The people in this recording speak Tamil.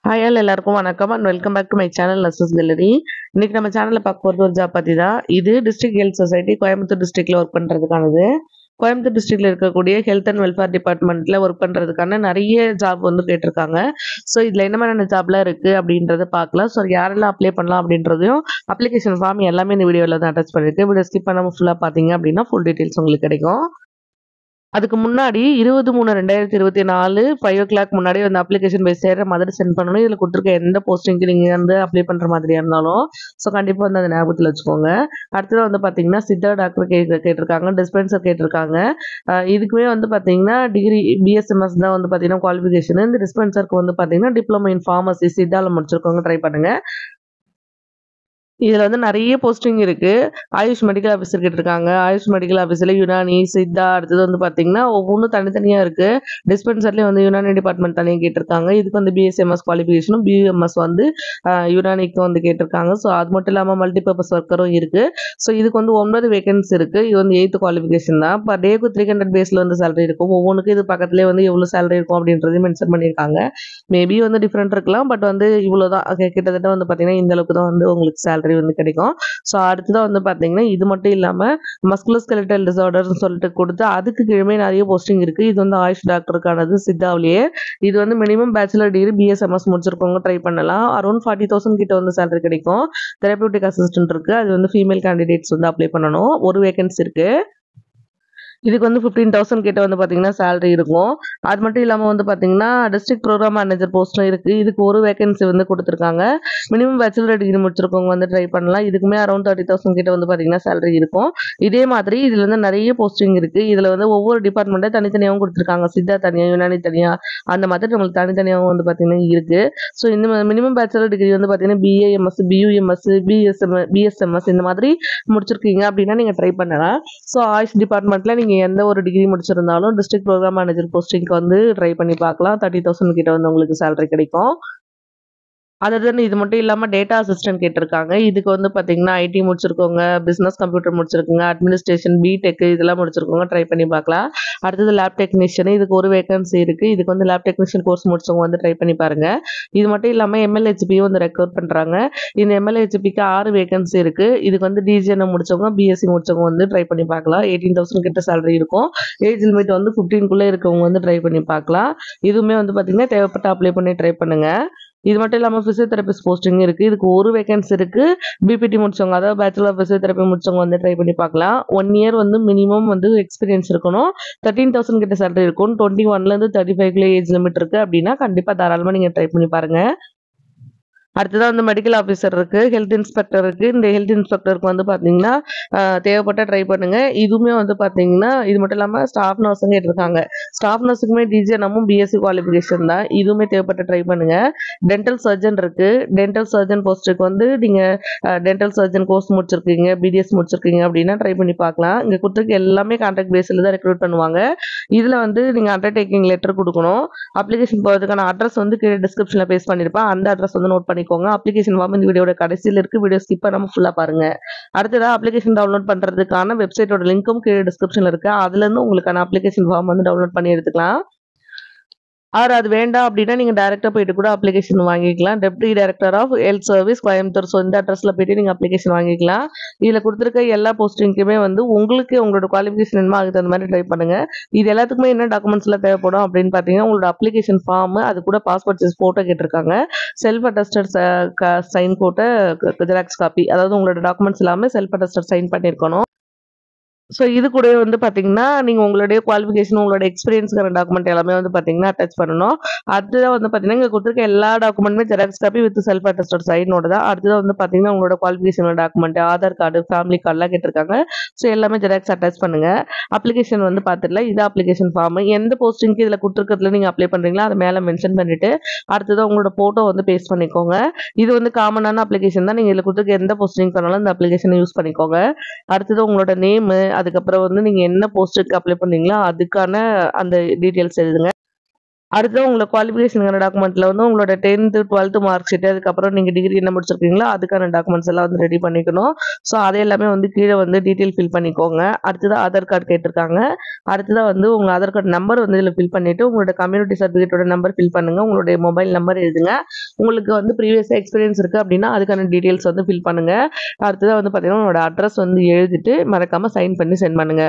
ஹாய் ஆல் எல்லாருக்கும் வணக்கம் and welcome back to my channel nurses gallery. இன்னைக்கு நம்ம சேனலில் பார்க்க போகிறது ஒரு ஜாப் பற்றி தான். இது டிஸ்ட்ரிக்ட் ஹெல்த் சொசைட்டி கோயம்புத்தூர் டிஸ்ட்ரிக்டில் ஒர்க் பண்ணுறதுக்கானது. கோயம்புத்தூர் டிஸ்ட்ரிக்டில் இருக்கக்கூடிய ஹெல்த் அண்ட் வெல்ஃபேர் டிபார்ட்மெண்ட்டில் ஒர்க் பண்ணுறதுக்கான நிறைய ஜாப் வந்து கேட்டிருக்காங்க. ஸோ இதில் என்ன மாதிரியான ஜாப்லாம் இருக்குது அப்படின்றத பார்க்கலாம். ஸோ யாரெல்லாம் அப்ளை பண்ணலாம் அப்படின்றதையும் அப்ளிகேஷன் ஃபார்ம் எல்லாமே இந்த வீடியோவில் தான் அட்டாச் பண்ணியிருக்கு. வீடியோ ஸ்கிப் பண்ணாமல் ஃபுல்லாக பார்த்தீங்க அப்படின்னா ஃபுல் டீட்டெயில்ஸ் உங்களுக்கு கிடைக்கும். அதுக்கு முன்னாடி 20/3/2024 5:00 முன்னாடி அந்த அப்ளிகேஷன் போய் சேர்ற மாதிரி சென்ட் பண்ணணும். இதில் கொடுத்துருக்க எந்த போஸ்டிங்க்கு நீங்கள் வந்து அப்ளை பண்ணுற மாதிரியா இருந்தாலும் ஸோ கண்டிப்பாக வந்து அதை ஞாபகத்தில் வச்சுக்கோங்க. அடுத்தது வந்து பார்த்தீங்கன்னா சித்தா டாக்டர் கேட்டிருக்காங்க, டிஸ்பென்சர் கேட்டிருக்காங்க. இதுக்குமே வந்து பார்த்தீங்கன்னா டிகிரி பிஎஸ்எம்எஸ் தான் வந்து பார்த்தீங்கன்னா குவாலிஃபிகேஷன். இந்த டிஸ்பென்சருக்கு வந்து பார்த்தீங்கன்னா டிப்ளமோ இன் ஃபார்மசி சித்தாவில் முடிச்சிருக்கவங்க ட்ரை பண்ணுங்கள். இதில் வந்து நிறைய போஸ்டிங் இருக்குது. ஆயுஷ் மெடிக்கல் ஆஃபீஸர் கேட்டிருக்காங்க. ஆயுஷ் மெடிக்கல் ஆஃபீஸில் யுனானி, சித்தா, அடுத்தது வந்து பார்த்தீங்கன்னா ஒவ்வொன்றும் தனித்தனியாக இருக்குது. டிஸ்பென்சர்லேயே வந்து யுனானி டிபார்ட்மெண்ட் தனியாக கேட்டிருக்காங்க. இதுக்கு வந்து பிஎஸ்எம்எஸ் குவாலிஃபிகேஷனும் பியூஎம்எஸ் வந்து யுனானிக்கு வந்து கேட்டிருக்காங்க. ஸோ அது மட்டும் இல்லாமல் மல்டிபர்பஸ் ஒர்க்கரும் இருக்குது. ஸோ இதுக்கு வந்து 9 வேகன்சி இருக்குது. இது வந்து 8th குவாலிஃபிகேஷன் தான். பர் டேக்கு 300 பேஸில் வந்து சேலரி இருக்கும். ஒவ்வொன்றுக்கும் இது பக்கத்துலேயே வந்து எவ்வளோ சேலரி இருக்கும் அப்படின்றதையும் மென்ஷன் பண்ணியிருக்காங்க. மேபி வந்து டிஃப்ரெண்ட் இருக்கலாம், பட் வந்து இவ்வளோ தான் கிட்டத்தட்ட வந்து பார்த்தீங்கன்னா இந்த அளவுக்கு தான் வந்து உங்களுக்கு சேலரி வந்து கிடைக்கும். ஸோ அடுத்ததான் வந்து பார்த்தீங்கன்னா இது மட்டும் இல்லாமல் மஸ்குலோஸ்கெலட்டல் டிசார்டர்னு சொல்லிட்டு கொடுத்து அதுக்கு கீழே நிறைய போஸ்டிங் இருக்குது. இது வந்து ஆயுஷ் டாக்டருக்கானது சித்தாவிலேயே. இது வந்து மினிமம் பேச்சுலர் டிகிரி பிஎஸ்எம்எஸ் முடிச்சிருக்கவங்க ட்ரை பண்ணலாம். அரௌண்ட் 40,000 கிட்ட வந்து சேலரி கிடைக்கும். தெரபியூட்டிக் அசிஸ்டன்ட் இருக்குது. அது வந்து ஃபீமேல் கேண்டிடேட்ஸ் வந்து அப்ளை பண்ணணும். ஒரு வேகன்சி இருக்குது. இதுக்கு வந்து 15,000 கிட்ட வந்து பார்த்தீங்கன்னா சேலரி இருக்கும். அது மட்டும் இல்லாமல் வந்து பார்த்தீங்கன்னா டிஸ்ட்ரிக்ட் ப்ரோக்ராம் மேனேஜர் போஸ்ட்டும் இருக்குது. இதுக்கு ஒரு வேகன்சி வந்து கொடுத்துருக்காங்க. மினிமம் பேச்சுலர் டிகிரி முடிச்சிருக்கவங்க வந்து ட்ரை பண்ணலாம். இதுக்குமே அரௌண்ட் 30,000 கிட்ட வந்து பார்த்தீங்கன்னா சேலரி இருக்கும். இதே மாதிரி இதில் வந்து நிறைய போஸ்டிங் இருக்குது. இதில் வந்து ஒவ்வொரு டிபார்ட்மெண்ட்டை தனித்தனியாகவும் கொடுத்துருக்காங்க. சித்தா தனியாக, யுனானி தனியாக, அந்த மாதிரி நம்மளுக்கு தனித்தனியாகவும் வந்து பார்த்தீங்கன்னா இருக்குது. ஸோ இந்த மினிமம் பேச்சுலர் டிகிரி வந்து பார்த்தீங்கன்னா பிஏஎம்எஸ், பியூஎம்எஸ், பிஎஸ்எம்எஸ் இந்த மாதிரி முடிச்சிருக்கீங்க அப்படின்னா நீங்கள் ட்ரை பண்ணலாம். ஸோ ஆயுஷ் டிபார்ட்மெண்ட்டில் நீங்கள் எந்த ஒரு டிகிரி முடிச்சிருந்தாலும் டிஸ்ட்ரிக்ட் ப்ரோக்ராம் மேனேஜர் போஸ்டிங்க்கு வந்து ட்ரை பண்ணி பார்க்கலாம். 30,000 கிட்ட வந்து உங்களுக்கு சேலரி கிடைக்கும். அதர் தென் இது மட்டும் இல்லாமல் டேட்டா அசிஸ்டன்ட் கேட்டிருக்காங்க. இதுக்கு வந்து பார்த்தீங்கன்னா ஐடி முடிச்சிருக்கோங்க, பிஸ்னஸ் கம்ப்யூட்டர் முடிச்சிருக்குங்க, அட்மினிஸ்ட்ரேஷன், பிடெக் இதெல்லாம் முடிச்சிருக்கோங்க ட்ரை பண்ணி பார்க்கலாம். அடுத்தது லேப் டெக்னீஷியன், இதுக்கு ஒரு வேகன்சி இருக்குது. இதுக்கு வந்து லேப் டெக்னீஷியன் கோர்ஸ் முடிச்சவங்க வந்து ட்ரை பண்ணி பாருங்கள். இது மட்டும் இல்லாமல் எம்எல்ஹெச்பியும் வந்து ரெக்ரூட் பண்ணுறாங்க. இந்த எம்எல்ஹெச்பிக்கு 6 வேகன்சி இருக்குது. இதுக்கு வந்து டிஜிஎன்எம் முடிச்சவங்க, பிஎஸ்சி முடிச்சவங்க வந்து ட்ரை பண்ணி பார்க்கலாம். 18,000 கிட்ட சேலரி இருக்கும். ஏஜ் லிமிட் வந்து 15க்குள்ளே இருக்கவங்க வந்து ட்ரை பண்ணி பார்க்கலாம். இதுவுமே வந்து பார்த்தீங்கன்னா தேவைப்பட்ட அப்ளை பண்ணி ட்ரை பண்ணுங்கள். இது மட்டும் இல்லாமல் ஃபிசியோதெரபிஸ்ட் போஸ்டிங் இருக்குது. இதுக்கு ஒரு வேகன்சி இருக்குது. பிபிடி முடிச்சவங்க, அதாவது பேச்சுலர் ஆஃப் ஃபிசியோதெரபி முடிச்சவங்க வந்து ட்ரை பண்ணி பார்க்கலாம். 1 இயர் வந்து மினிமம் வந்து எக்ஸ்பீரியன்ஸ் இருக்கணும். 13,000 கிட்ட சேலரி இருக்கும். 21லேருந்து 35 ஏஜ் லிமிட் இருக்குது அப்படின்னா கண்டிப்பாக தாராளமாக நீங்கள் ட்ரை பண்ணி பாருங்கள். அடுத்ததாக வந்து மெடிக்கல் ஆஃபீஸர் இருக்குது, ஹெல்த் இன்ஸ்பெக்டர் இருக்குது. இந்த ஹெல்த் இன்ஸ்பெக்டருக்கு வந்து பார்த்தீங்கன்னா தேவைப்பட்ட ட்ரை பண்ணுங்கள். இதுவுமே வந்து பார்த்தீங்கன்னா இது மட்டும் இல்லாமல் ஸ்டாஃப் நர்ஸும் கேட்டிருக்காங்க. ஸ்டாஃப் நர்ஸுக்குமே டிஜிஎன்எம்மும் பிஎஸ்சி குவாலிஃபிகேஷன் தான். இதுவுமே தேவைப்பட்ட ட்ரை பண்ணுங்கள். டென்டல் சர்ஜன் இருக்குது. டென்டல் சர்ஜன் போஸ்ட்டுக்கு வந்து நீங்கள் டென்டல் சர்ஜன் கோர்ஸ் முடிச்சிருக்கீங்க, பிடிஎஸ் முடிச்சிருக்கீங்க அப்படின்னா ட்ரை பண்ணி பார்க்கலாம். இங்கே கொடுத்துருக்க எல்லாமே கான்ட்ராக்ட் பேஸில் தான் ரெக்ரூட் பண்ணுவாங்க. இதில் வந்து நீங்கள் அண்டர்டேக்கிங் லெட்டர் கொடுக்கணும். அப்ளிகேஷன் போகிறதுக்கான அட்ரஸ் வந்து கீழே டிஸ்கிரிப்ஷனில் பேஸ்ட் பண்ணியிருப்பேன். அந்த அட்ரஸ் வந்து நோட் பண்ணிக்கோங்க. அப்ளிகேஷன் ஃபார்ம் இந்த வீடியோட கடைசியில் இருக்கு. வீடியோ ஸ்கிப் பண்ணாம ஃபுல்லா பாருங்க. அடுத்ததா அப்ளிகேஷன் டவுன்லோட் பண்றதுக்கான வெப்சைட்டோட லிங்க்கும் கீழே டிஸ்கிரிப்ஷன்ல இருக்கு. அதுல இருந்து உங்களுக்கான அப்ளிகேஷன் ஃபார்ம் வந்து டவுன்லோட் பண்ணி எடுத்துக்கலாம். அது வேண்டாம் அப்படின்னா நீங்கள் டேரெக்டாக போயிட்டு கூட அப்ளிகேஷன் வாங்கிக்கலாம். Deputy director of health service Coimbatore. So இந்த அட்ரஸில் போயிட்டு நீங்கள் அப்ளிகேஷன் வாங்கிக்கலாம். இதில் கொடுத்துருக்க எல்லா போஸ்டிங்க்குமே வந்து உங்களுக்கு உங்களோட குவாலிஃபிகேஷன் என்னமோ அதுக்கு தகுந்த மாதிரி ட்ரை பண்ணுங்கள். இது எல்லாத்துக்குமே என்ன டாக்குமெண்ட்ஸ்லாம் தேவைப்படும் அப்படின்னு பார்த்தீங்கன்னா உங்களோட அப்ளிகேஷன் ஃபார்ம், அது கூட பாஸ்போர்ட் சைஸ் ஃபோட்டோ கேட்டிருக்காங்க. செல்ஃப் அட்டஸ்டட் சைன் போட்ட ஜெராக்ஸ் காப்பி, அதாவது உங்களோட டாக்குமெண்ட்ஸ் எல்லாமே செல்ஃப் அட்டஸ்டட் சைன் பண்ணியிருக்கணும். ஸோ இது கூட வந்து பார்த்தீங்கன்னா நீங்கள் உங்களுடைய குவாலிஃபிகேஷன், உங்களோட எக்ஸ்பீரியன்ஸ்க்கான டாக்குமெண்ட் எல்லாமே வந்து பார்த்தீங்கன்னா அட்டாச் பண்ணணும். அடுத்ததாக வந்து பார்த்தீங்கன்னா இங்கே கொடுத்துருக்க எல்லா டாக்குமெண்ட்டுமே xerox copy with self attested சைனோட தான். அடுத்ததாக வந்து பார்த்தீங்கன்னா உங்களோட குவாலிஃபிகேஷனோட டாக்குமெண்ட், ஆதார் கார்டு, ஃபேமிலி கார்டெலாம் கேட்டிருக்காங்க. ஸோ எல்லாமே ஜெராக்ஸ் அட்டாச் பண்ணுங்கள். அப்ளிகேஷன் வந்து பார்த்துடலாம். இது அப்ளிகேஷன் ஃபார்ம். எந்த போஸ்டிங்க்கு இதில் கொடுத்துருக்கிறதுல நீங்கள் அப்ளை பண்ணுறீங்களோ அதை மேலே மென்ஷன் பண்ணிவிட்டு அடுத்ததாக உங்களோட ஃபோட்டோ வந்து பேஸ்ட் பண்ணிக்கோங்க. இது வந்து காமனான அப்ளிகேஷன் தான். நீங்கள் இதில் கொடுத்துருக்க எந்த போஸ்டிங் பண்ணாலும் இந்த அப்ளிகேஷனை யூஸ் பண்ணிக்கோங்க. அடுத்தது உங்களோட நேமு, அதுக்கப்புறம் வந்து நீங்கள் என்ன போஸ்ட்டுக்கு அப்ளை பண்ணீங்களோ அதுக்கான அந்த டீட்டெயில்ஸ் எழுதுங்க. அடுத்தது உங்களோட குவாலிஃபிகேஷனுக்கான டாக்குமெண்ட்ல வந்து உங்களோட 10th 12th மார்க் ஷீட், அதுக்கப்புறம் நீங்க டிகிரி என்ன முடிச்சிருக்கீங்களோ அதுக்கான டாக்குமெண்ட்ஸ் எல்லாம் வந்து ரெடி பண்ணிக்கணும். ஸோ அதை எல்லாமே வந்து கீழே வந்து டீட்டெயில் ஃபில் பண்ணிக்கோங்க. அடுத்தது ஆதார் கார்டு கேட்டிருக்காங்க. அடுத்ததா வந்து உங்க ஆதார் கார்டு நம்பர் வந்து இதில் ஃபில் பண்ணிட்டு உங்களோட கம்யூனிட்டி சர்டிஃபிகேட்டோட நம்பர் ஃபில் பண்ணுங்க. உங்களுடைய மொபைல் நம்பர் எழுதுங்க. உங்களுக்கு வந்து ப்ரீவியஸாக எக்ஸ்பீரியன்ஸ் இருக்கு அப்படின்னா அதுக்கான டீட்டெயில்ஸ் வந்து ஃபில் பண்ணுங்க. அடுத்ததாக வந்து பார்த்தீங்கன்னா உங்களோட அட்ரஸ் வந்து எழுதிட்டு மறக்காம சைன் பண்ணி சென்ட் பண்ணுங்க.